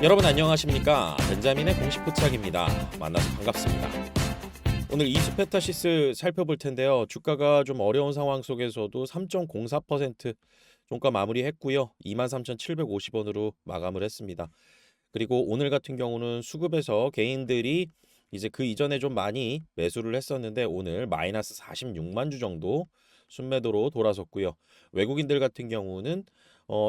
여러분 안녕하십니까? 벤자민의 공식 포착입니다. 만나서 반갑습니다. 오늘 이스페타시스 살펴볼 텐데요. 주가가 좀 어려운 상황 속에서도 3.04% 종가 마무리했고요. 23,750원으로 마감을 했습니다. 그리고 오늘 같은 경우는 수급에서 개인들이 이제 그 이전에 좀 많이 매수를 했었는데 오늘 마이너스 46만 주 정도 순매도로 돌아섰고요. 외국인들 같은 경우는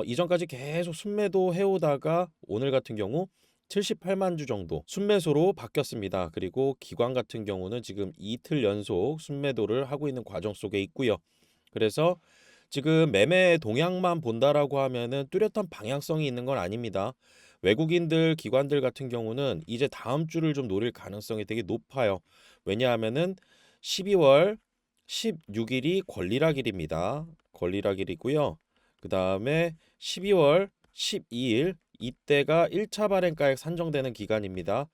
이전까지 계속 순매도 해오다가 오늘 같은 경우 78만 주 정도 순매수로 바뀌었습니다. 그리고 기관 같은 경우는 지금 이틀 연속 순매도를 하고 있는 과정 속에 있고요. 그래서 지금 매매 동향만 본다라고 하면은 뚜렷한 방향성이 있는 건 아닙니다. 외국인들 기관들 같은 경우는 이제 다음 주를 좀 노릴 가능성이 되게 높아요. 왜냐하면은 12월 16일이 권리락일입니다. 권리락일이고요. 그 다음에 12월 12일 이때가 1차 발행가액 산정되는 기간입니다.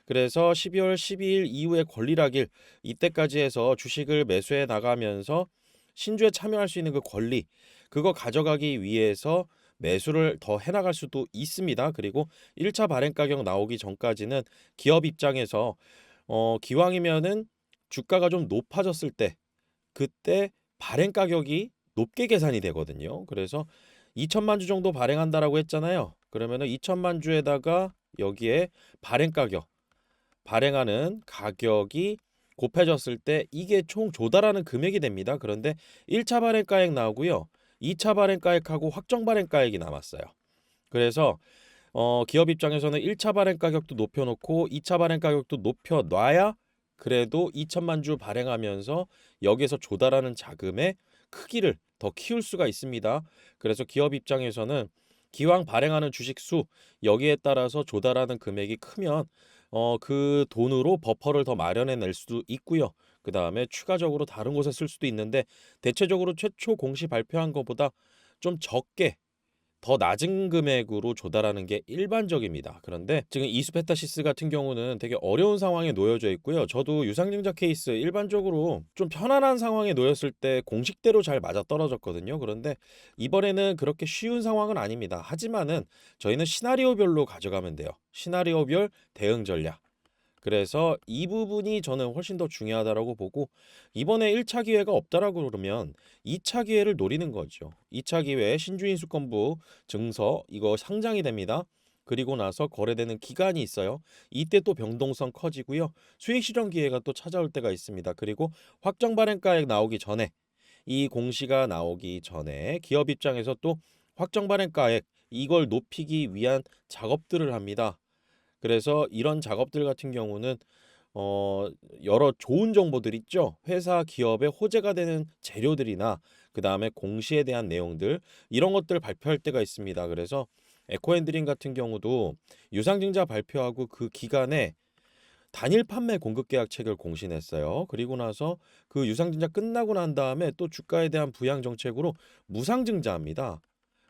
그래서 12월 12일 이후에 권리락일 이때까지 해서 주식을 매수해 나가면서 신주에 참여할 수 있는 그 권리 그거 가져가기 위해서 매수를 더 해나갈 수도 있습니다. 그리고 1차 발행 가격 나오기 전까지는 기업 입장에서 기왕이면은 주가가 좀 높아졌을 때 그때 발행 가격이 높게 계산이 되거든요. 그래서 2천만 주 정도 발행한다라고 했잖아요. 그러면은 2천만 주에다가 여기에 발행 가격, 발행하는 가격이 곱해졌을 때 이게 총 조달하는 금액이 됩니다. 그런데 1차 발행가액 나오고요. 2차 발행가액하고 확정 발행가액이 남았어요. 그래서 기업 입장에서는 1차 발행 가격도 높여놓고 2차 발행 가격도 높여놔야 그래도 2천만 주 발행하면서 여기에서 조달하는 자금의 크기를 더 키울 수가 있습니다. 그래서 기업 입장에서는 기왕 발행하는 주식 수 여기에 따라서 조달하는 금액이 크면 그 돈으로 버퍼를 더 마련해 낼 수도 있고요. 그 다음에 추가적으로 다른 곳에 쓸 수도 있는데 대체적으로 최초 공시 발표한 것보다 좀 적게 더 낮은 금액으로 조달하는 게 일반적입니다. 그런데 지금 이수페타시스 같은 경우는 되게 어려운 상황에 놓여져 있고요. 저도 유상증자 케이스 일반적으로 좀 편안한 상황에 놓였을 때 공식대로 잘 맞아떨어졌거든요. 그런데 이번에는 그렇게 쉬운 상황은 아닙니다. 하지만은 저희는 시나리오별로 가져가면 돼요. 시나리오별 대응 전략. 그래서 이 부분이 저는 훨씬 더 중요하다라고 보고 이번에 1차 기회가 없다라고 그러면 2차 기회를 노리는 거죠. 2차 기회에 신주인수권부 증서 이거 상장이 됩니다. 그리고 나서 거래되는 기간이 있어요. 이때 또 변동성 커지고요. 수익 실현 기회가 또 찾아올 때가 있습니다. 그리고 확정 발행가액 나오기 전에 이 공시가 나오기 전에 기업 입장에서 또 확정 발행가액 이걸 높이기 위한 작업들을 합니다. 그래서 이런 작업들 같은 경우는 여러 좋은 정보들 있죠. 회사 기업의 호재가 되는 재료들이나 그 다음에 공시에 대한 내용들 이런 것들 발표할 때가 있습니다. 그래서 에코핸드링 같은 경우도 유상증자 발표하고 그 기간에 단일 판매 공급 계약 책을 공신했어요. 그리고 나서 그 유상증자 끝나고 난 다음에 또 주가에 대한 부양 정책으로 무상증자합니다.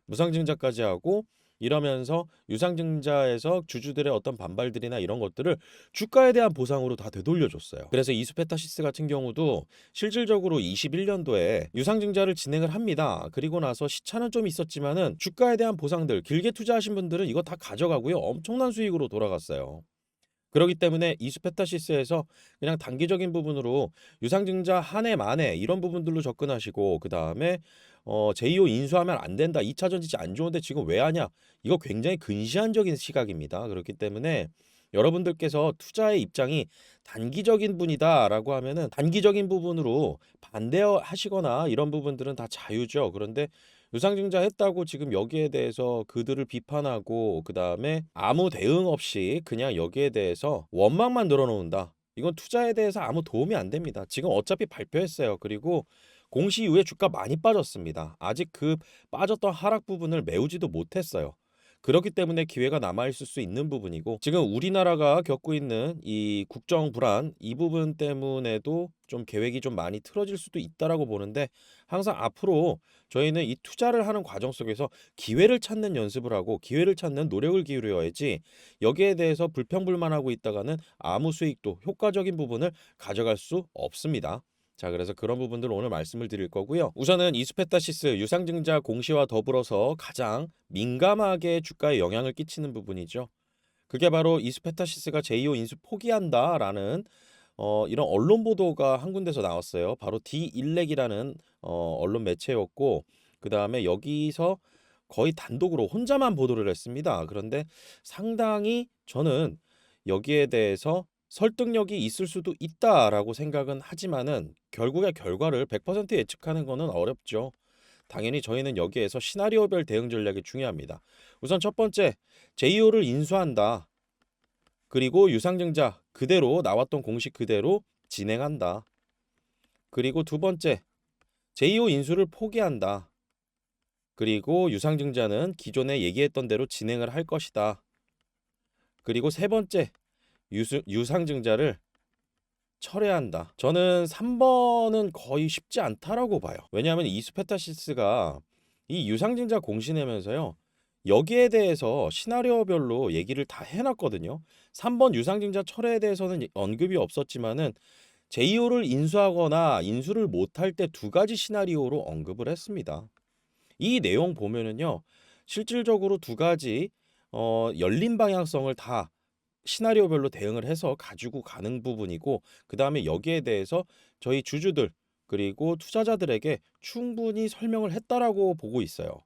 무상증자까지 하고 이러면서 유상증자에서 주주들의 어떤 반발들이나 이런 것들을 주가에 대한 보상으로 다 되돌려줬어요. 그래서 이수페타시스 같은 경우도 실질적으로 21년도에 유상증자를 진행을 합니다. 그리고 나서 시차는 좀 있었지만은 주가에 대한 보상들 길게 투자하신 분들은 이거 다 가져가고요. 엄청난 수익으로 돌아갔어요. 그렇기 때문에 이수페타시스에서 그냥 단기적인 부분으로 유상증자 한 해 만에 이런 부분들로 접근하시고 그 다음에 제2호 인수하면 안 된다. 2차 전지지 안 좋은데 지금 왜 하냐. 이거 굉장히 근시안적인 시각입니다. 그렇기 때문에 여러분들께서 투자의 입장이 단기적인 분이다라고 하면은 단기적인 부분으로 반대하시거나 이런 부분들은 다 자유죠. 그런데 유상증자 했다고 지금 여기에 대해서 그들을 비판하고 그 다음에 아무 대응 없이 그냥 여기에 대해서 원망만 늘어놓는다. 이건 투자에 대해서 아무 도움이 안 됩니다. 지금 어차피 발표했어요. 그리고 공시 이후에 주가 많이 빠졌습니다. 아직 그 빠졌던 하락 부분을 메우지도 못했어요. 그렇기 때문에 기회가 남아있을 수 있는 부분이고 지금 우리나라가 겪고 있는 이 국정 불안 이 부분 때문에도 좀 계획이 좀 많이 틀어질 수도 있다라고 보는데 항상 앞으로 저희는 이 투자를 하는 과정 속에서 기회를 찾는 연습을 하고 기회를 찾는 노력을 기울여야지 여기에 대해서 불평불만하고 있다가는 아무 수익도 효과적인 부분을 가져갈 수 없습니다. 자, 그래서 그런 부분들 오늘 말씀을 드릴 거고요. 우선은 이수페타시스 유상증자 공시와 더불어서 가장 민감하게 주가에 영향을 끼치는 부분이죠. 그게 바로 이스페타시스가 제2호 인수 포기한다라는 이런 언론 보도가 한 군데서 나왔어요. 바로 디일렉이라는 언론 매체였고 그다음에 여기서 거의 단독으로 혼자만 보도를 했습니다. 그런데 상당히 저는 여기에 대해서 설득력이 있을 수도 있다라고 생각은 하지만은 결국의 결과를 100% 예측하는 거는 어렵죠. 당연히 저희는 여기에서 시나리오별 대응 전략이 중요합니다. 우선 첫 번째, 제2호를 인수한다. 그리고 유상증자 그대로 나왔던 공식 그대로 진행한다. 그리고 두 번째, 제2호 인수를 포기한다. 그리고 유상증자는 기존에 얘기했던 대로 진행을 할 것이다. 그리고 세 번째, 유상증자를 철회한다. 저는 3번은 거의 쉽지 않다라고 봐요. 왜냐하면 이스페타시스가 이 유상증자 공시내면서요. 여기에 대해서 시나리오별로 얘기를 다 해놨거든요. 3번 유상증자 철회에 대해서는 언급이 없었지만은 제2호를 인수하거나 인수를 못할 때 두 가지 시나리오로 언급을 했습니다. 이 내용 보면은요. 실질적으로 두 가지 열린 방향성을 다 시나리오별로 대응을 해서 가지고 가는 부분이고 그다음에 여기에 대해서 저희 주주들 그리고 투자자들에게 충분히 설명을 했다라고 보고 있어요.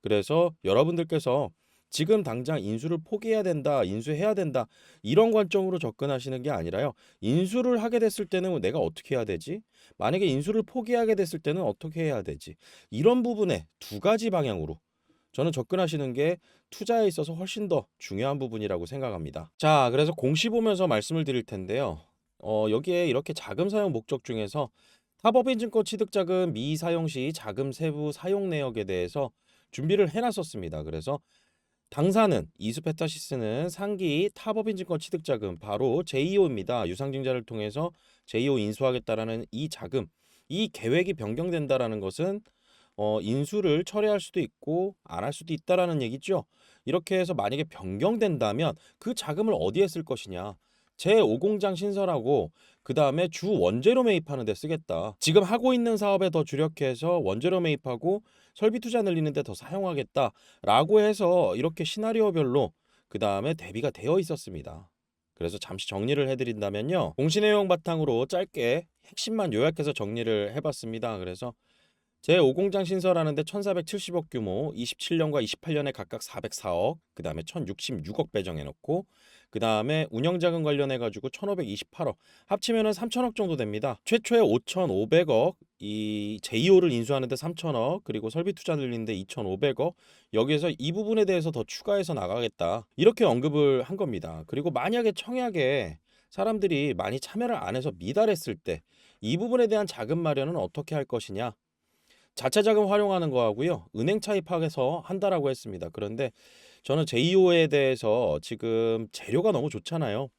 그래서 여러분들께서 지금 당장 인수를 포기해야 된다, 인수해야 된다 이런 관점으로 접근하시는 게 아니라요. 인수를 하게 됐을 때는 내가 어떻게 해야 되지? 만약에 인수를 포기하게 됐을 때는 어떻게 해야 되지? 이런 부분에 두 가지 방향으로 저는 접근하시는 게 투자에 있어서 훨씬 더 중요한 부분이라고 생각합니다. 자, 그래서 공시 보면서 말씀을 드릴 텐데요. 여기에 이렇게 자금 사용 목적 중에서 타법인증권 취득자금 미사용 시 자금 세부 사용 내역에 대해서 준비를 해놨었습니다. 그래서 당사는 이스페타시스는 상기 타법인증권 취득자금 바로 제2호입니다. 유상증자를 통해서 제2호 인수하겠다라는 이 자금, 이 계획이 변경된다라는 것은 인수를 철회할 수도 있고 안 할 수도 있다라는 얘기죠. 이렇게 해서 만약에 변경된다면 그 자금을 어디에 쓸 것이냐. 제5공장 신설하고 그 다음에 주 원재료 매입하는 데 쓰겠다. 지금 하고 있는 사업에 더 주력해서 원재료 매입하고 설비 투자 늘리는 데 더 사용하겠다라고 해서 이렇게 시나리오별로 그 다음에 대비가 되어 있었습니다. 그래서 잠시 정리를 해드린다면요. 공시 내용 바탕으로 짧게 핵심만 요약해서 정리를 해봤습니다. 그래서 제5공장 신설하는데 1470억 규모, 27년과 28년에 각각 404억, 그 다음에 1066억 배정해놓고 그 다음에 운영자금 관련해가지고 1528억, 합치면은 3000억 정도 됩니다. 최초에 5500억, 이 제2호를 인수하는데 3000억, 그리고 설비 투자 늘리는데 2500억, 여기에서 이 부분에 대해서 더 추가해서 나가겠다. 이렇게 언급을 한 겁니다. 그리고 만약에 청약에 사람들이 많이 참여를 안 해서 미달했을 때 이 부분에 대한 자금 마련은 어떻게 할 것이냐? 자체 자금 활용하는 거하고요. 은행 차입하게서 한다라고 했습니다. 그런데 저는 제2호에 대해서 지금 재료가 너무 좋잖아요.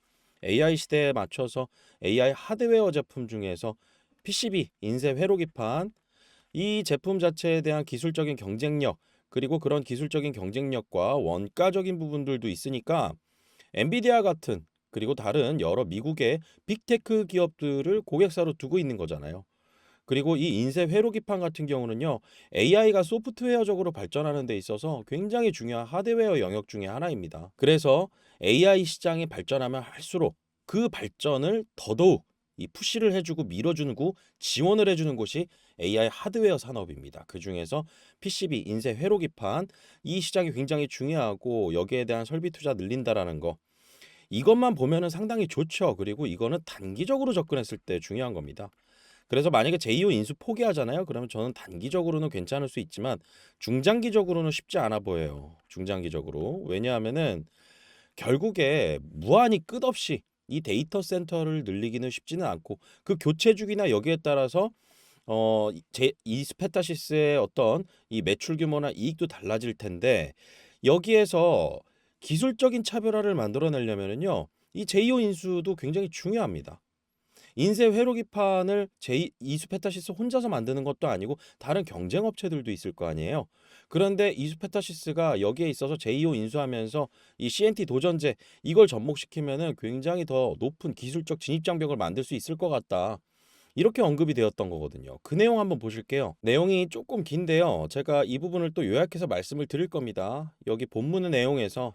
AI 시대에 맞춰서 AI 하드웨어 제품 중에서 PCB, 인쇄 회로 기판, 이 제품 자체에 대한 기술적인 경쟁력, 그리고 그런 기술적인 경쟁력과 원가적인 부분들도 있으니까 엔비디아 같은 그리고 다른 여러 미국의 빅테크 기업들을 고객사로 두고 있는 거잖아요. 그리고 이 인쇄 회로 기판 같은 경우는요. AI가 소프트웨어적으로 발전하는 데 있어서 굉장히 중요한 하드웨어 영역 중에 하나입니다. 그래서 AI 시장이 발전하면 할수록 그 발전을 더더욱 이 푸시를 해주고 밀어주고 지원을 해주는 곳이 AI 하드웨어 산업입니다. 그중에서 PCB, 인쇄 회로 기판 이 시장이 굉장히 중요하고 여기에 대한 설비 투자 늘린다라는 거 이것만 보면은 상당히 좋죠. 그리고 이거는 단기적으로 접근했을 때 중요한 겁니다. 그래서 만약에 제2호 인수 포기하잖아요. 그러면 저는 단기적으로는 괜찮을 수 있지만 중장기적으로는 쉽지 않아 보여요. 중장기적으로. 왜냐하면은 결국에 무한히 끝없이 이 데이터 센터를 늘리기는 쉽지는 않고 그 교체 주기나 여기에 따라서 제 이스페타시스의 어떤 이 매출 규모나 이익도 달라질 텐데 여기에서 기술적인 차별화를 만들어내려면은요. 이 제2호 인수도 굉장히 중요합니다. 인쇄 회로 기판을 이수페타시스 혼자서 만드는 것도 아니고 다른 경쟁 업체들도 있을 거 아니에요. 그런데 이수페타시스가 여기에 있어서 제2호 인수하면서 이 CNT 도전제 이걸 접목시키면은 굉장히 더 높은 기술적 진입 장벽을 만들 수 있을 것 같다. 이렇게 언급이 되었던 거거든요. 그 내용 한번 보실게요. 내용이 조금 긴데요. 제가 이 부분을 또 요약해서 말씀을 드릴 겁니다. 여기 본문 내용에서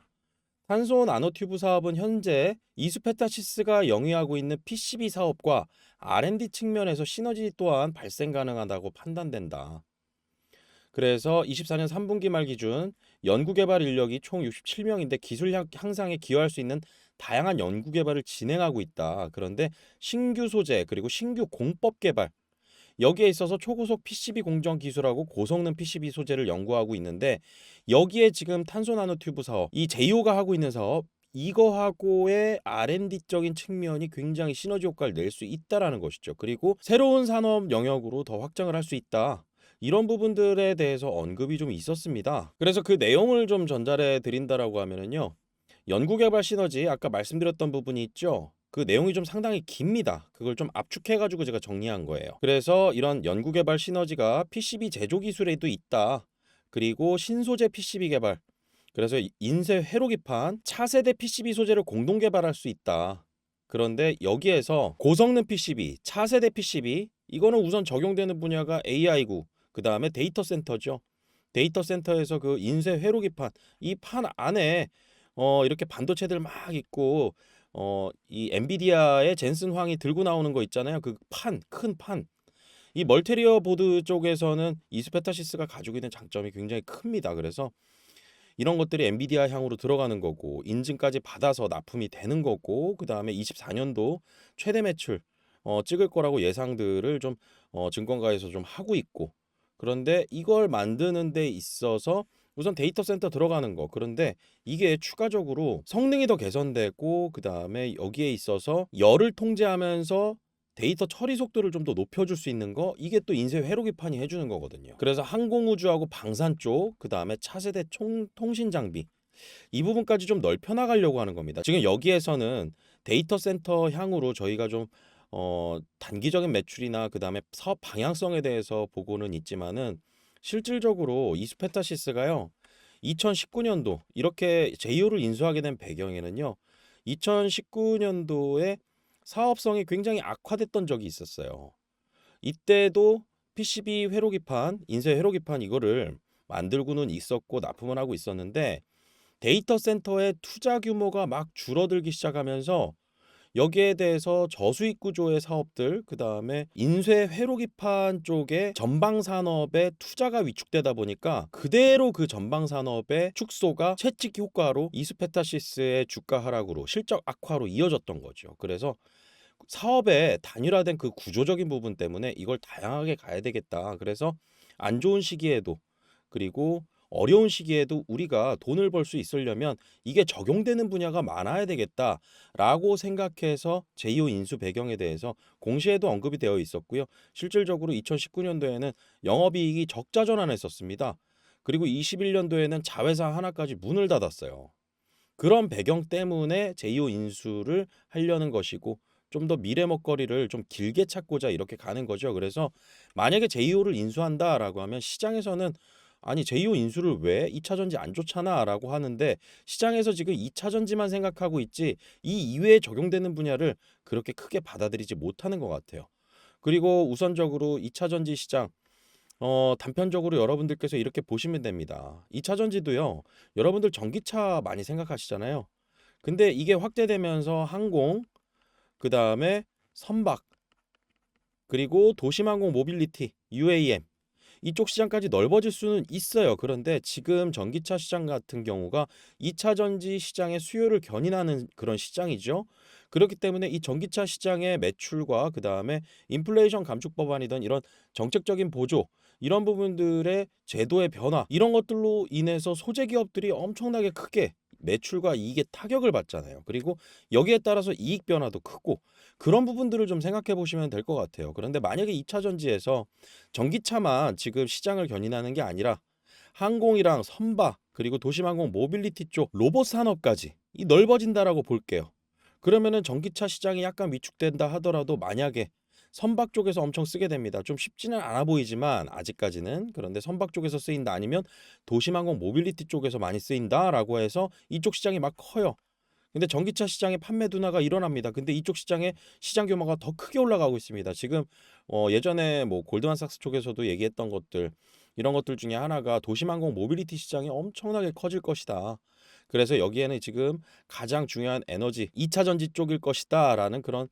탄소 나노튜브 사업은 현재 이수페타시스가 영위하고 있는 PCB 사업과 R&D 측면에서 시너지 또한 발생 가능하다고 판단된다. 그래서 24년 3분기 말 기준 연구개발 인력이 총 67명인데 기술 향상에 기여할 수 있는 다양한 연구개발을 진행하고 있다. 그런데 신규 소재 그리고 신규 공법 개발 여기에 있어서 초고속 PCB 공정 기술하고 고성능 PCB 소재를 연구하고 있는데 여기에 지금 탄소 나노튜브 사업, 이 제이오가 하고 있는 사업 이거하고의 R&D적인 측면이 굉장히 시너지 효과를 낼 수 있다라는 것이죠. 그리고 새로운 산업 영역으로 더 확장을 할 수 있다. 이런 부분들에 대해서 언급이 좀 있었습니다. 그래서 그 내용을 좀 전달해 드린다라고 하면은요. 연구개발 시너지 아까 말씀드렸던 부분이 있죠. 그 내용이 좀 상당히 깁니다. 그걸 좀 압축해가지고 제가 정리한 거예요. 그래서 이런 연구개발 시너지가 PCB 제조 기술에도 있다. 그리고 신소재 PCB 개발. 그래서 인쇄 회로기판, 차세대 PCB 소재를 공동 개발할 수 있다. 그런데 여기에서 고성능 PCB, 차세대 PCB 이거는 우선 적용되는 분야가 AI고 그 다음에 데이터 센터죠. 데이터 센터에서 그 인쇄 회로기판 이 판 안에 이렇게 반도체들 막 있고 이 엔비디아의 젠슨 황이 들고 나오는 거 있잖아요. 그 판, 큰 판. 이 멀테리어 보드 쪽에서는 이스페타시스가 가지고 있는 장점이 굉장히 큽니다. 그래서 이런 것들이 엔비디아 향으로 들어가는 거고 인증까지 받아서 납품이 되는 거고 그다음에 24년도 최대 매출 찍을 거라고 예상들을 좀 증권가에서 좀 하고 있고 그런데 이걸 만드는 데 있어서 우선 데이터 센터 들어가는 거 그런데 이게 추가적으로 성능이 더 개선되고 그다음에 여기에 있어서 열을 통제하면서 데이터 처리 속도를 좀 더 높여줄 수 있는 거 이게 또 인쇄 회로기판이 해주는 거거든요. 그래서 항공우주하고 방산 쪽 그다음에 차세대 통신 장비 이 부분까지 좀 넓혀 나가려고 하는 겁니다. 지금 여기에서는 데이터 센터 향으로 저희가 좀 단기적인 매출이나 그다음에 사업 방향성에 대해서 보고는 있지만은 실질적으로 이스페타시스가요. 2019년도 이렇게 제이오를 인수하게 된 배경에는요. 2019년도에 사업성이 굉장히 악화됐던 적이 있었어요. 이때도 PCB 회로기판, 인쇄 회로기판 이거를 만들고는 있었고 납품을 하고 있었는데 데이터 센터의 투자 규모가 막 줄어들기 시작하면서 여기에 대해서 저수익 구조의 사업들, 그다음에 인쇄 회로기판 쪽에 전방 산업에 투자가 위축되다 보니까 그대로 그 전방 산업의 축소가 채찍 효과로 이스페타시스의 주가 하락으로 실적 악화로 이어졌던 거죠. 그래서 사업의 단일화된 그 구조적인 부분 때문에 이걸 다양하게 가야 되겠다. 그래서 안 좋은 시기에도 그리고 어려운 시기에도 우리가 돈을 벌 수 있으려면 이게 적용되는 분야가 많아야 되겠다라고 생각해서 제이오 인수 배경에 대해서 공시에도 언급이 되어 있었고요. 실질적으로 2019년도에는 영업이익이 적자 전환했었습니다. 그리고 21년도에는 자회사 하나까지 문을 닫았어요. 그런 배경 때문에 제이오 인수를 하려는 것이고 좀 더 미래 먹거리를 좀 길게 찾고자 이렇게 가는 거죠. 그래서 만약에 제이오를 인수한다라고 하면 시장에서는 아니 제이오 인수를 왜 2차 전지 안 좋잖아라고 하는데 시장에서 지금 2차 전지만 생각하고 있지 이 이외에 적용되는 분야를 그렇게 크게 받아들이지 못하는 것 같아요. 그리고 우선적으로 2차 전지 시장 단편적으로 여러분들께서 이렇게 보시면 됩니다. 2차 전지도요. 여러분들 전기차 많이 생각하시잖아요. 근데 이게 확대되면서 항공, 그다음에 선박, 그리고 도심항공 모빌리티, UAM 이쪽 시장까지 넓어질 수는 있어요. 그런데 지금 전기차 시장 같은 경우가 2차 전지 시장의 수요를 견인하는 그런 시장이죠. 그렇기 때문에 이 전기차 시장의 매출과 그다음에 인플레이션 감축 법안이든 이런 정책적인 보조 이런 부분들의 제도의 변화 이런 것들로 인해서 소재 기업들이 엄청나게 크게 매출과 이익에 타격을 받잖아요. 그리고 여기에 따라서 이익 변화도 크고 그런 부분들을 좀 생각해 보시면 될 것 같아요. 그런데 만약에 2차 전지에서 전기차만 지금 시장을 견인하는 게 아니라 항공이랑 선박 그리고 도심항공 모빌리티 쪽 로봇 산업까지 이 넓어진다라고 볼게요. 그러면은 전기차 시장이 약간 위축된다 하더라도 만약에 선박 쪽에서 엄청 쓰게 됩니다. 좀 쉽지는 않아 보이지만 아직까지는 그런데 선박 쪽에서 쓰인다 아니면 도심항공 모빌리티 쪽에서 많이 쓰인다라고 해서 이쪽 시장이 막 커요. 근데 전기차 시장의 판매 둔화가 일어납니다. 근데 이쪽 시장의 시장 규모가 더 크게 올라가고 있습니다. 지금 예전에 뭐 골드만삭스 쪽에서도 얘기했던 것들 이런 것들 중에 하나가 도심항공 모빌리티 시장이 엄청나게 커질 것이다. 그래서 여기에는 지금 가장 중요한 에너지 2차 전지 쪽일 것이다라는 그런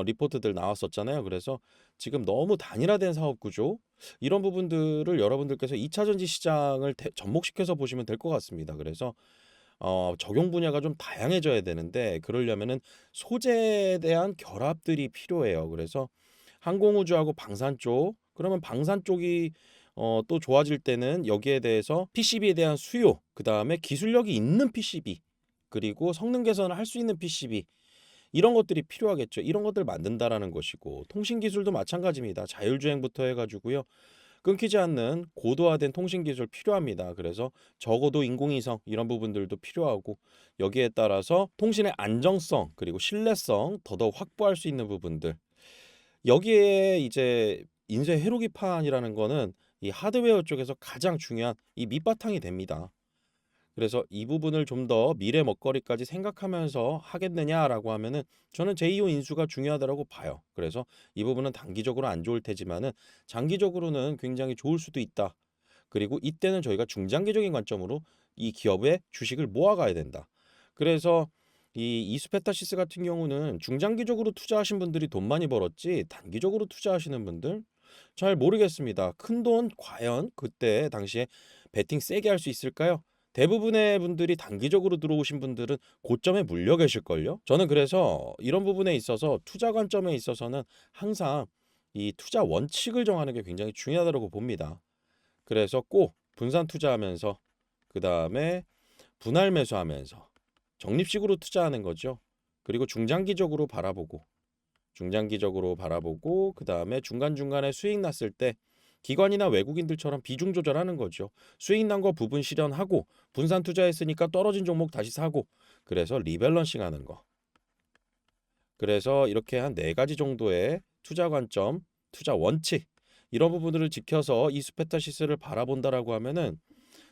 리포트들 나왔었잖아요. 그래서 지금 너무 단일화된 사업 구조 이런 부분들을 여러분들께서 2차 전지 시장을 접목시켜서 보시면 될 것 같습니다. 그래서 적용 분야가 좀 다양해져야 되는데 그러려면은 소재에 대한 결합들이 필요해요. 그래서 항공우주하고 방산 쪽 그러면 방산 쪽이 또 좋아질 때는 여기에 대해서 PCB에 대한 수요, 그다음에 기술력이 있는 PCB, 그리고 성능 개선을 할 수 있는 PCB 이런 것들이 필요하겠죠. 이런 것들 만든다라는 것이고 통신 기술도 마찬가지입니다. 자율주행부터 해가지고요. 끊기지 않는 고도화된 통신 기술 필요합니다. 그래서 적어도 인공위성 이런 부분들도 필요하고 여기에 따라서 통신의 안정성 그리고 신뢰성 더더욱 확보할 수 있는 부분들 여기에 이제 인쇄 회로기판이라는 거는 이 하드웨어 쪽에서 가장 중요한 이 밑바탕이 됩니다. 그래서 이 부분을 좀 더 미래 먹거리까지 생각하면서 하겠느냐라고 하면은 저는 제2호 인수가 중요하다고 봐요. 그래서 이 부분은 단기적으로 안 좋을 테지만은 장기적으로는 굉장히 좋을 수도 있다. 그리고 이때는 저희가 중장기적인 관점으로 이 기업의 주식을 모아가야 된다. 그래서 이 이스페타시스 같은 경우는 중장기적으로 투자하신 분들이 돈 많이 벌었지 단기적으로 투자하시는 분들 잘 모르겠습니다. 큰 돈 과연 그때 당시에 베팅 세게 할 수 있을까요? 대부분의 분들이 단기적으로 들어오신 분들은 고점에 물려 계실걸요? 저는 그래서 이런 부분에 있어서 투자 관점에 있어서는 항상 이 투자 원칙을 정하는 게 굉장히 중요하다고 봅니다. 그래서 꼭 분산 투자하면서 그 다음에 분할 매수하면서 적립식으로 투자하는 거죠. 그리고 중장기적으로 바라보고 그 다음에 중간중간에 수익 났을 때 기관이나 외국인들처럼 비중 조절하는 거죠. 수익 난 거 부분 실현하고 분산 투자했으니까 떨어진 종목 다시 사고 그래서 리밸런싱 하는 거. 그래서 이렇게 한 네 가지 정도의 투자 관점, 투자 원칙 이런 부분들을 지켜서 이스페타시스를 바라본다라고 하면은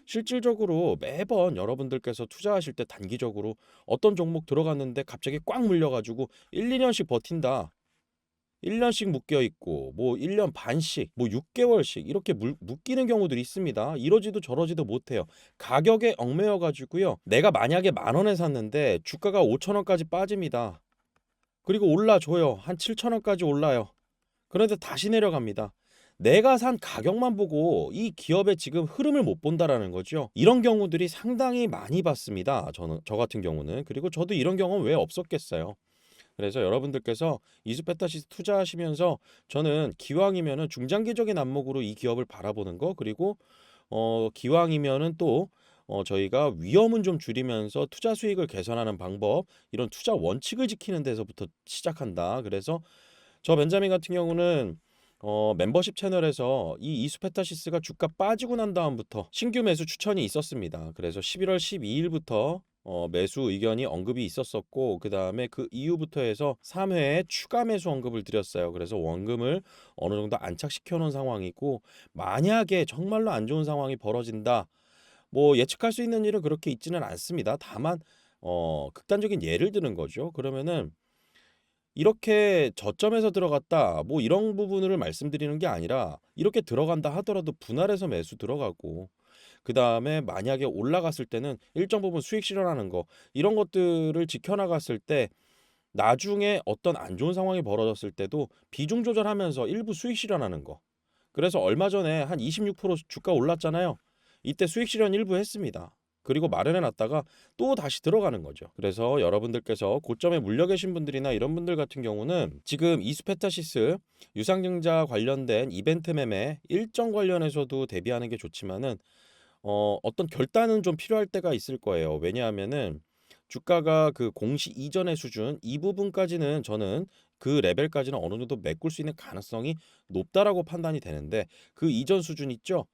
실질적으로 매번 여러분들께서 투자하실 때 단기적으로 어떤 종목 들어갔는데 갑자기 꽉 물려가지고 1, 2년씩 버틴다. 1년씩 묶여 있고 뭐 1년 반씩 뭐 6개월씩 이렇게 묶이는 경우들이 있습니다. 이러지도 저러지도 못해요. 가격에 얽매여 가지고요. 내가 만약에 10,000원에 샀는데 주가가 5,000원까지 빠집니다. 그리고 올라줘요. 한 7,000원까지 올라요. 그런데 다시 내려갑니다. 내가 산 가격만 보고 이 기업의 지금 흐름을 못 본다라는 거죠. 이런 경우들이 상당히 많이 봤습니다. 저 같은 경우는. 그리고 저도 이런 경우는 왜 없었겠어요. 그래서 여러분들께서 이스페타시스 투자하시면서 저는 기왕이면은 중장기적인 안목으로 이 기업을 바라보는 거 그리고 기왕이면은 또 저희가 위험은 좀 줄이면서 투자 수익을 개선하는 방법 이런 투자 원칙을 지키는 데서부터 시작한다. 그래서 저 벤자민 같은 경우는 멤버십 채널에서 이 이스페타시스가 주가 빠지고 난 다음부터 신규 매수 추천이 있었습니다. 그래서 11월 12일부터 매수 의견이 언급이 있었었고 그 다음에 그 이후부터 해서 3회에 추가 매수 언급을 드렸어요. 그래서 원금을 어느 정도 안착시켜 놓은 상황이고 만약에 정말로 안 좋은 상황이 벌어진다. 뭐 예측할 수 있는 일은 그렇게 있지는 않습니다. 다만 극단적인 예를 드는 거죠. 그러면은 이렇게 저점에서 들어갔다 뭐 이런 부분을 말씀드리는 게 아니라 이렇게 들어간다 하더라도 분할해서 매수 들어가고 그 다음에 만약에 올라갔을 때는 일정 부분 수익 실현하는 거 이런 것들을 지켜나갔을 때 나중에 어떤 안 좋은 상황이 벌어졌을 때도 비중 조절하면서 일부 수익 실현하는 거. 그래서 얼마 전에 한 26% 주가 올랐잖아요. 이때 수익 실현 일부 했습니다. 그리고 마련해 놨다가 또 다시 들어가는 거죠. 그래서 여러분들께서 고점에 물려 계신 분들이나 이런 분들 같은 경우는 지금 이스페타시스 유상증자 관련된 이벤트 매매 일정 관련해서도 대비하는 게 좋지만은 어떤 결단은 좀 필요할 때가 있을 거예요. 왜냐하면은 주가가 그 공시 이전의 수준 이 부분까지는 저는 그 레벨까지는 어느 정도 메꿀 수 있는 가능성이 높다라고 판단이 되는데 그 이전 수준 있죠?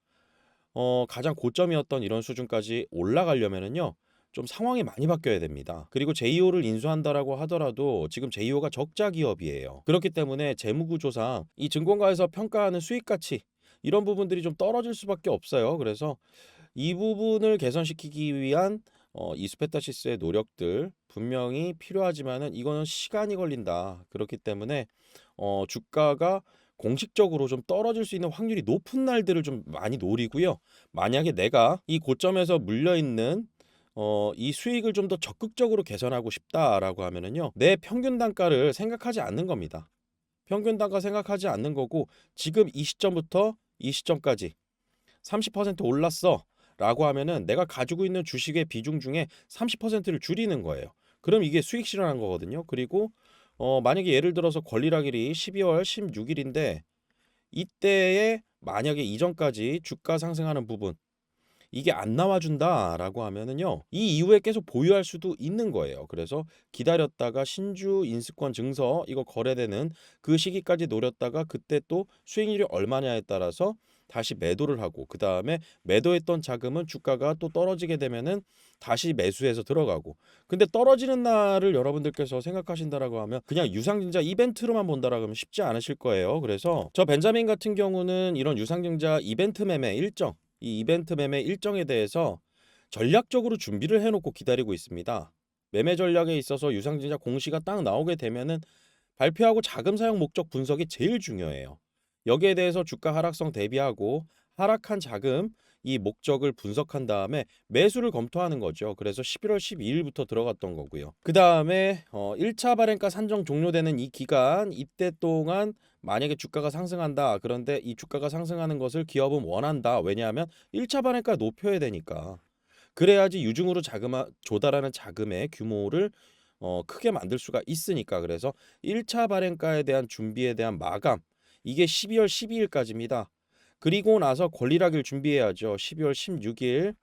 가장 고점이었던 이런 수준까지 올라가려면은요. 좀 상황이 많이 바뀌어야 됩니다. 그리고 제2호를 인수한다라고 하더라도 지금 제2호가 적자 기업이에요. 그렇기 때문에 재무구조상 이 증권가에서 평가하는 수익 가치 이런 부분들이 좀 떨어질 수밖에 없어요. 그래서 이 부분을 개선시키기 위한 이스페타시스의 노력들 분명히 필요하지만은 이거는 시간이 걸린다. 그렇기 때문에 주가가 공식적으로 좀 떨어질 수 있는 확률이 높은 날들을 좀 많이 노리고요. 만약에 내가 이 고점에서 물려 있는 이 수익을 좀 더 적극적으로 개선하고 싶다라고 하면은요. 내 평균 단가를 생각하지 않는 겁니다. 평균 단가 생각하지 않는 거고 지금 이 시점부터 이 시점까지 30% 올랐어 라고 하면은 내가 가지고 있는 주식의 비중 중에 30%를 줄이는 거예요. 그럼 이게 수익 실현한 거거든요. 그리고 만약에 예를 들어서 권리락일이 12월 16일인데 이때에 만약에 이전까지 주가 상승하는 부분 이게 안 나와준다라고 하면은요 이 이후에 계속 보유할 수도 있는 거예요. 그래서 기다렸다가 신주 인수권 증서 이거 거래되는 그 시기까지 노렸다가 그때 또 수익률이 얼마냐에 따라서 다시 매도를 하고 그 다음에 매도했던 자금은 주가가 또 떨어지게 되면은 다시 매수해서 들어가고 근데 떨어지는 날을 여러분들께서 생각하신다라고 하면 그냥 유상증자 이벤트로만 본다라고 하면 쉽지 않으실 거예요. 그래서 저 벤자민 같은 경우는 이런 유상증자 이벤트 매매 일정 이 이벤트 매매 일정에 대해서 전략적으로 준비를 해놓고 기다리고 있습니다. 매매 전략에 있어서 유상증자 공시가 딱 나오게 되면은 발표하고 자금 사용 목적 분석이 제일 중요해요. 여기에 대해서 주가 하락성 대비하고 하락한 자금 이 목적을 분석한 다음에 매수를 검토하는 거죠. 그래서 11월 12일부터 들어갔던 거고요. 그 다음에 1차 발행가 산정 종료되는 이 기간 이때 동안 만약에 주가가 상승한다. 그런데 이 주가가 상승하는 것을 기업은 원한다. 왜냐하면 1차 발행가 높여야 되니까. 그래야지 유증으로 조달하는 자금의 규모를 크게 만들 수가 있으니까. 그래서 1차 발행가에 대한 준비에 대한 마감 이게 12월 12일까지입니다. 그리고 나서 권리락일 준비해야죠. 12월 16일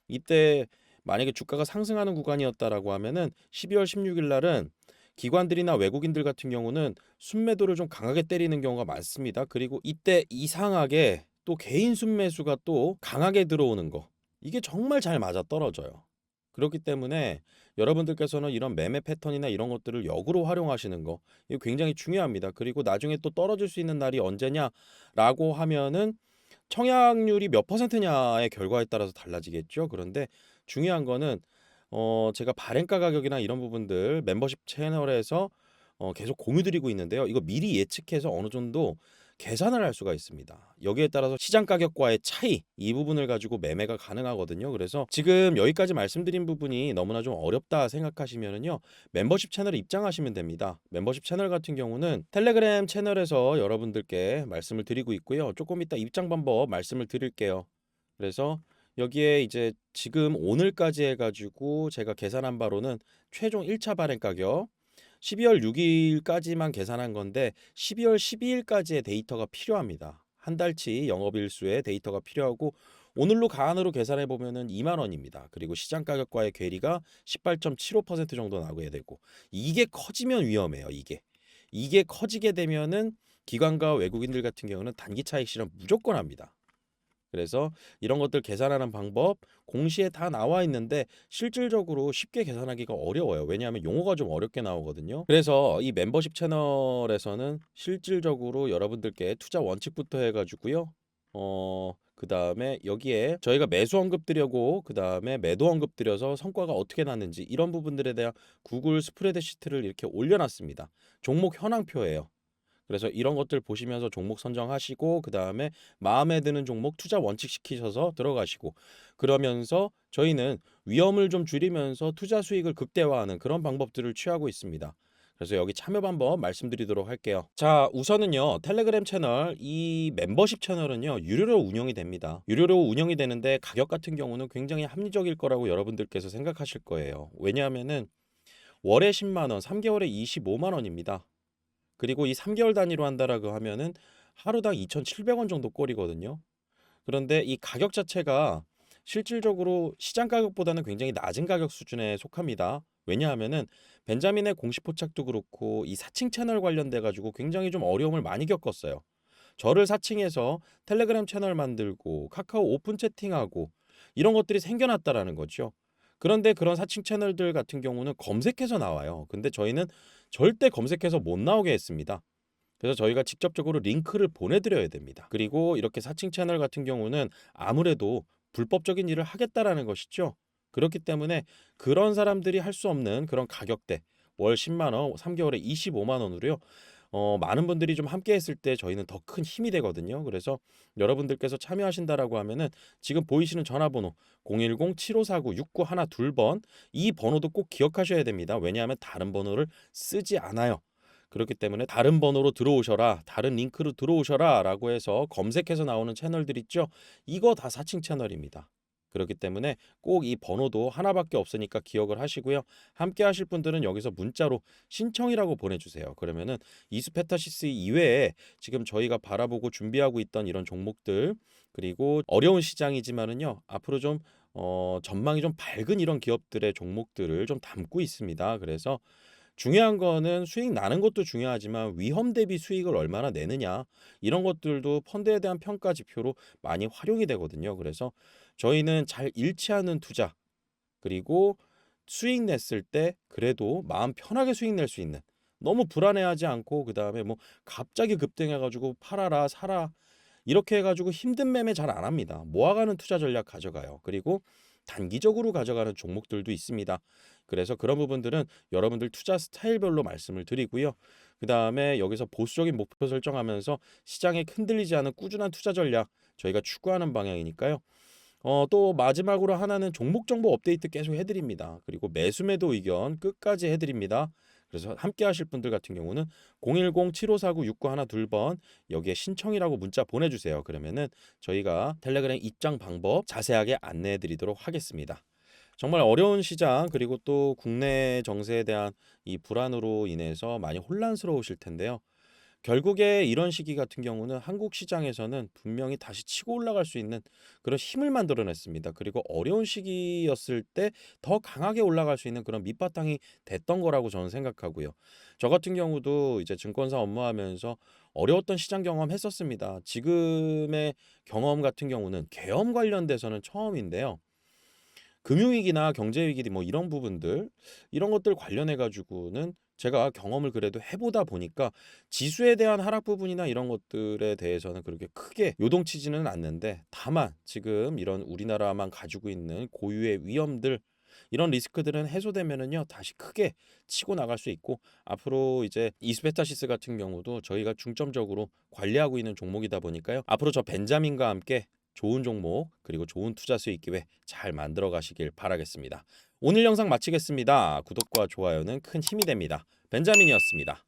이때 만약에 주가가 상승하는 구간이었다라고 하면은 12월 16일 날은 기관들이나 외국인들 같은 경우는 순매도를 좀 강하게 때리는 경우가 많습니다. 그리고 이때 이상하게 또 개인 순매수가 또 강하게 들어오는 거 이게 정말 잘 맞아 떨어져요. 그렇기 때문에 여러분들께서는 이런 매매 패턴이나 이런 것들을 역으로 활용하시는 거 이거 굉장히 중요합니다. 그리고 나중에 또 떨어질 수 있는 날이 언제냐라고 하면은 청약률이 몇 퍼센트냐의 결과에 따라서 달라지겠죠. 그런데 중요한 거는 제가 발행가 가격이나 이런 부분들 멤버십 채널에서 계속 공유드리고 있는데요. 이거 미리 예측해서 어느 정도 계산을 할 수가 있습니다. 여기에 따라서 시장 가격과의 차이 이 부분을 가지고 매매가 가능하거든요. 그래서 지금 여기까지 말씀드린 부분이 너무나 좀 어렵다 생각하시면은요. 멤버십 채널에 입장하시면 됩니다. 멤버십 채널 같은 경우는 텔레그램 채널에서 여러분들께 말씀을 드리고 있고요. 조금 이따 입장 방법 말씀을 드릴게요. 그래서 여기에 이제 지금 오늘까지 해가지고 제가 계산한 바로는 최종 1차 발행 가격 12월 6일까지만 계산한 건데 12월 12일까지의 데이터가 필요합니다. 한 달치 영업일수의 데이터가 필요하고 오늘로 가안으로 계산해 보면은 2만 원입니다. 그리고 시장 가격과의 괴리가 18.75% 정도 나오게 되고 이게 커지면 위험해요. 이게 커지게 되면은 기관과 외국인들 같은 경우는 단기 차익 실현 무조건 합니다. 그래서 이런 것들 계산하는 방법 공시에 다 나와 있는데 실질적으로 쉽게 계산하기가 어려워요. 왜냐하면 용어가 좀 어렵게 나오거든요. 그래서 이 멤버십 채널에서는 실질적으로 여러분들께 투자 원칙부터 해가지고요. 그 다음에 여기에 저희가 매수 언급 드려고 그 다음에 매도 언급 드려서 성과가 어떻게 났는지 이런 부분들에 대한 구글 스프레드시트를 이렇게 올려놨습니다. 종목 현황표예요. 그래서 이런 것들 보시면서 종목 선정하시고 그 다음에 마음에 드는 종목 투자 원칙 시키셔서 들어가시고 그러면서 저희는 위험을 좀 줄이면서 투자 수익을 극대화하는 그런 방법들을 취하고 있습니다. 그래서 여기 참여 방법 말씀드리도록 할게요. 자, 우선은요. 텔레그램 채널 이 멤버십 채널은요. 유료로 운영이 됩니다. 유료로 운영이 되는데 가격 같은 경우는 굉장히 합리적일 거라고 여러분들께서 생각하실 거예요. 왜냐하면은 월에 10만 원, 3개월에 25만 원입니다. 그리고 이 3개월 단위로 한다라고 하면은 하루당 2,700원 정도 꼴이거든요. 그런데 이 가격 자체가 실질적으로 시장 가격보다는 굉장히 낮은 가격 수준에 속합니다. 왜냐하면은 벤자민의 공식 포착도 그렇고 이 사칭 채널 관련돼 가지고 굉장히 좀 어려움을 많이 겪었어요. 저를 사칭해서 텔레그램 채널 만들고 카카오 오픈 채팅하고 이런 것들이 생겨났다라는 거죠. 그런데 그런 사칭 채널들 같은 경우는 검색해서 나와요. 근데 저희는 절대 검색해서 못 나오게 했습니다. 그래서 저희가 직접적으로 링크를 보내드려야 됩니다. 그리고 이렇게 사칭 채널 같은 경우는 아무래도 불법적인 일을 하겠다라는 것이죠. 그렇기 때문에 그런 사람들이 할 수 없는 그런 가격대 월 10만 원, 3개월에 25만 원으로요. 많은 분들이 좀 함께 했을 때 저희는 더 큰 힘이 되거든요. 그래서 여러분들께서 참여하신다라고 하면은 지금 보이시는 전화번호 010-7549-6912번 이 번호도 꼭 기억하셔야 됩니다. 왜냐하면 다른 번호를 쓰지 않아요. 그렇기 때문에 다른 번호로 들어오셔라, 다른 링크로 들어오셔라 라고 해서 검색해서 나오는 채널들 있죠. 이거 다 사칭 채널입니다. 그렇기 때문에 꼭 이 번호도 하나밖에 없으니까 기억을 하시고요. 함께 하실 분들은 여기서 문자로 신청이라고 보내주세요. 그러면은 이스페타시스 이외에 지금 저희가 바라보고 준비하고 있던 이런 종목들, 그리고 어려운 시장이지만은요 앞으로 좀 전망이 좀 밝은 이런 기업들의 종목들을 좀 담고 있습니다. 그래서 중요한 거는 수익 나는 것도 중요하지만 위험 대비 수익을 얼마나 내느냐, 이런 것들도 펀드에 대한 평가 지표로 많이 활용이 되거든요. 그래서 저희는 잘 잃지 않은 투자, 그리고 수익 냈을 때 그래도 마음 편하게 수익 낼 수 있는, 너무 불안해하지 않고 그다음에 뭐 갑자기 급등해 가지고 팔아라 사라 이렇게 해가지고 힘든 매매 잘 안 합니다. 모아가는 투자 전략 가져가요. 그리고 단기적으로 가져가는 종목들도 있습니다. 그래서 그런 부분들은 여러분들 투자 스타일별로 말씀을 드리고요. 그 다음에 여기서 보수적인 목표 설정하면서 시장에 흔들리지 않은 꾸준한 투자 전략 저희가 추구하는 방향이니까요. 또 마지막으로 하나는 종목 정보 업데이트 계속 해드립니다. 그리고 매수 매도 의견 끝까지 해드립니다. 그래서 함께 하실 분들 같은 경우는 010-7549-6912번 여기에 신청이라고 문자 보내주세요. 그러면은 저희가 텔레그램 입장 방법 자세하게 안내해 드리도록 하겠습니다. 정말 어려운 시장, 그리고 또 국내 정세에 대한 이 불안으로 인해서 많이 혼란스러우실 텐데요. 결국에 이런 시기 같은 경우는 한국 시장에서는 분명히 다시 치고 올라갈 수 있는 그런 힘을 만들어냈습니다. 그리고 어려운 시기였을 때 더 강하게 올라갈 수 있는 그런 밑바탕이 됐던 거라고 저는 생각하고요. 저 같은 경우도 이제 증권사 업무하면서 어려웠던 시장 경험 했었습니다. 지금의 경험 같은 경우는 계엄 관련돼서는 처음인데요. 금융위기나 경제위기 뭐 이런 부분들, 이런 것들 관련해 가지고는 제가 경험을 그래도 해보다 보니까 지수에 대한 하락 부분이나 이런 것들에 대해서는 그렇게 크게 요동치지는 않는데, 다만 지금 이런 우리나라만 가지고 있는 고유의 위험들, 이런 리스크들은 해소되면은요 다시 크게 치고 나갈 수 있고, 앞으로 이제 이스페타시스 같은 경우도 저희가 중점적으로 관리하고 있는 종목이다 보니까요, 앞으로 저 벤자민과 함께 좋은 종목 그리고 좋은 투자 수익 기회 잘 만들어 가시길 바라겠습니다. 오늘 영상 마치겠습니다. 구독과 좋아요는 큰 힘이 됩니다. 벤자민이었습니다.